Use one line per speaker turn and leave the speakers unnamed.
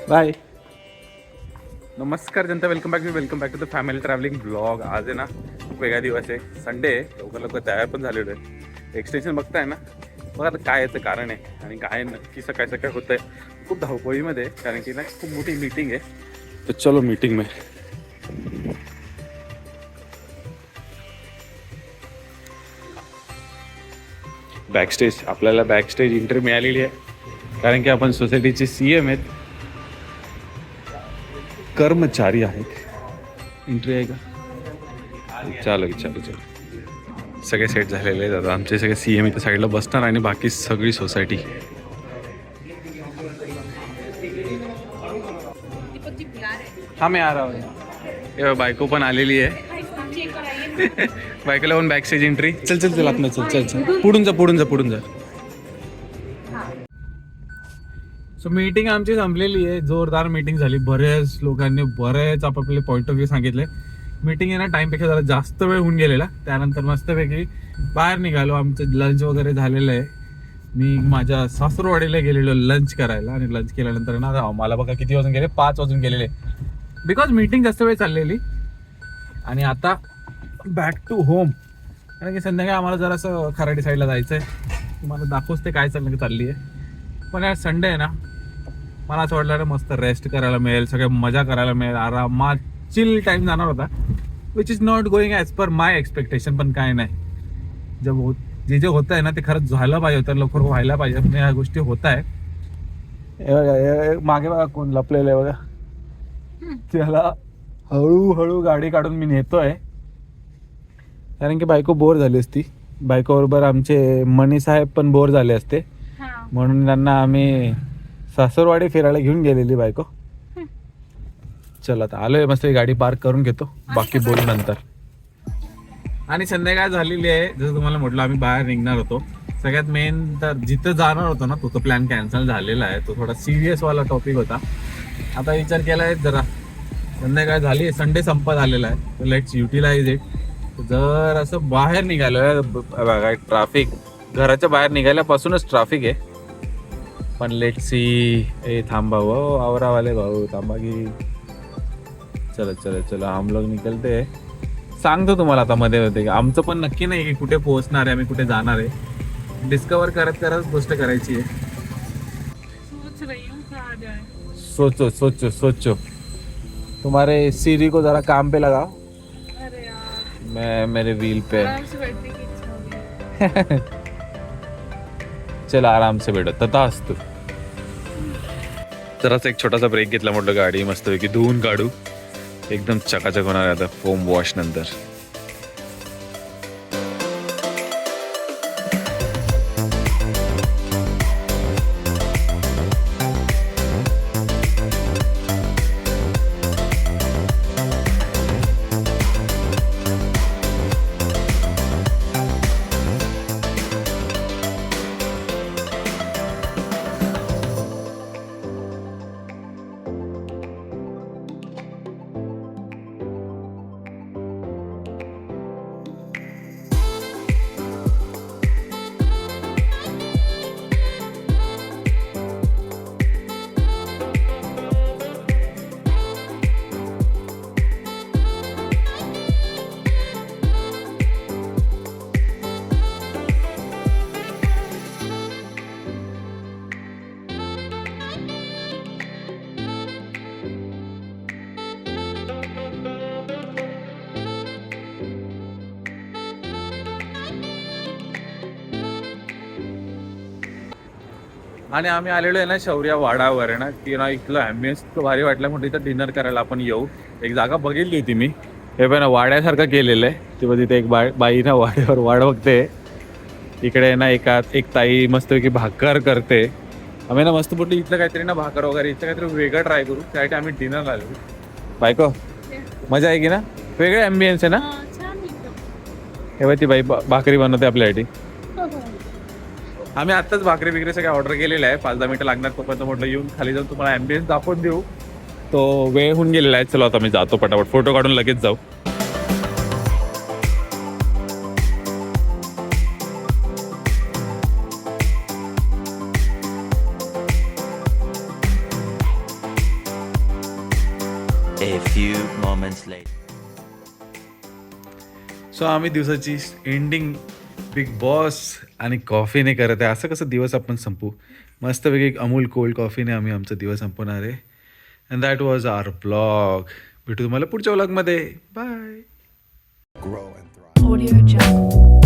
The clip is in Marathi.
बाय. नमस्कार जनता, welcome back to the family travelling blog. आज आहे ना खूप वेगळा दिवस आहे, संडे आहे. लवकर तयार पण झालेलो आहे. एक्सटेन्शन बघताय ना, बघा आता काय याचं कारण आहे आणि काय नक्की सकाळी होतं आहे. खूप धावपळीमध्ये आहे कारण की ना खूप मोठी मीटिंग आहे. तर चलो मीटिंग में. बॅकस्टेज, आपल्याला बॅकस्टेज एंट्री मिळालेली आहे कारण की आपण सोसायटीचे CM आहेत, कर्मचारी आहेत. एंट्री आहे का? चालेल. सगळे सेट झालेले आहेत. आता आमचे सगळे CM इथे साईडला बसणार आणि बाकी सगळी सोसायटी. हा मैं आ रहा हूँ. बायको पण आलेली आहे. बायकोला पण बॅकस्टेज एंट्री. चल आत चल. पुढून जा. सो मीटिंग आमची संपलेली आहे. जोरदार मीटिंग झाली. बऱ्याच लोकांनी बरेच आपापले पॉईंट ऑफ व्ह्यू सांगितले. मीटिंग आहे ना टाईमपेक्षा जरा जास्त वेळ होऊन गेलेला. त्यानंतर मस्तपैकी बाहेर निघालो. आमचं लंच वगैरे झालेलं आहे. मी माझ्या सासूरवाडीला गेलेलो लंच करायला आणि लंच केल्यानंतर ना मला बघा किती वाजून गेले, 5 वाजून गेलेले. बिकॉज मीटिंग जास्त वेळ चाललेली. आणि आता बॅक टू होम, कारण की संध्याकाळी आम्हाला जरासं खराडी साईडला जायचं आहे. तुम्हाला दाखवूच ते काय चालली आहे. पण यार संडे आहे ना, मला असं वाटलं मस्त रेस्ट करायला मिळेल, सगळं मजा करायला मिळेल, आरामात चिल टाइम जाणार होता. Which is not going as per my expectation. पण काय नाही, जे होत आहे ना ते खरंच झालं पाहिजे होतं, लवकर व्हायला पाहिजे. पण या गोष्टी होत आहे. मागे बघा कोण लपलेलं आहे बघा. त्याला हळूहळू गाडी काढून मी नेतोय कारण की बायको बोर झाली असती. बायको बरोबर आमचे मनी साहेब पण बोर झाले असते, म्हणून त्यांना आम्ही सासूरवाडी फिरायला घेऊन गेलेली बायको. चल आता आलोय, मस्त गाडी पार्क करून घेतो, बाकी बोलू नंतर. आणि संध्याकाळ झालेली आहे. जसं तुम्हाला म्हटलं आम्ही बाहेर निघणार होतो. सगळ्यात मेन तर जिथं जाणार होतो ना तो प्लॅन कॅन्सल झालेला आहे. तो थोडा सिरियस वाला टॉपिक होता. आता विचार केला आहे जरा संध्याकाळ झाली, संडे संपत आलेला आहे, लेट्स युटिलाइज इट. जर असं बाहेर निघालोय बघा, ट्रॅफिक घराच्या बाहेर निघाल्यापासूनच ट्रॅफिक आहे. पण लेट सी. ए थांबा हो आवरावाले भाऊ, थांबा की. चलो हम लोग निकलते. सांगतो तुम्हाला आता मध्ये आमचं पण नक्की नाही की कुठे पोहोचणार आहे, आम्ही कुठे जाणार आहे. डिस्कवर करत गोष्ट करायची आहे. सोचो. तुम्हारे सीरी को जरा काम पे लगाओ.
अरे यार,
मैं मेरे व्हील पे.
आराम से बैठने की इच्छा हो गई.
चल आराम से बैठो, तथा असतो. जराच एक छोटासा ब्रेक घेतला, म्हटलं गाडी मस्तपैकी धुवून काढू. एकदम चकाचक होणार आहे आता फोम वॉश नंतर. आणि आम्ही आलेलो आहे ना शौर्या वाडावर आहे ना, की ना इथलं ॲम्बियन्स इतकं भारी वाटलं, म्हणून इथं डिनर करायला आपण येऊ. एक जागा बघितली होती मी, हे पण वाड्यासारखं केलेलं आहे. तेव्हा तिथे एक बाई ना वाड्यावर वाड बघते. इकडे ना एक ताई मस्तपैकी भाकर करते. आम्ही ना मस्त म्हटलं इथलं काहीतरी ना भाकर वगैरे इथलं काहीतरी वेगळं ट्राय करू. त्यासाठी आम्ही डिनरला आलो. बायको मजा आहे की ना, वेगळे ॲम्बियन्स आहे ना.
छान एकदम.
हे बाई ती बाई भाकरी बनवते आपल्यासाठी. आम्ही आत्ताच भाकरी बिकरी सगळ्या ऑर्डर केलेलं आहे. 5-10 मिनिटं लागणार. तोपर्यंत म्हटलं येऊन खाली जाऊन तुम्हाला ॲम्बियन्स दाखवून देऊ. तो वेळ होऊन गेलेला आहे. चला आता मी जातो पटापट, फोटो काढून लगेच जाऊ.
moments later.
सो आम्ही दिवसाची एंडिंग बिग बॉस आणि कॉफीने करत आहे. असं कसं दिवस आपण संपू. मस्तपैकी अमूल कोल्ड कॉफीने आम्ही आमचा दिवस संपवणार आहे. And that was our blog. भेटू तुम्हाला पुढच्या व्लॉगमध्ये. बाय.
Audio Jungle.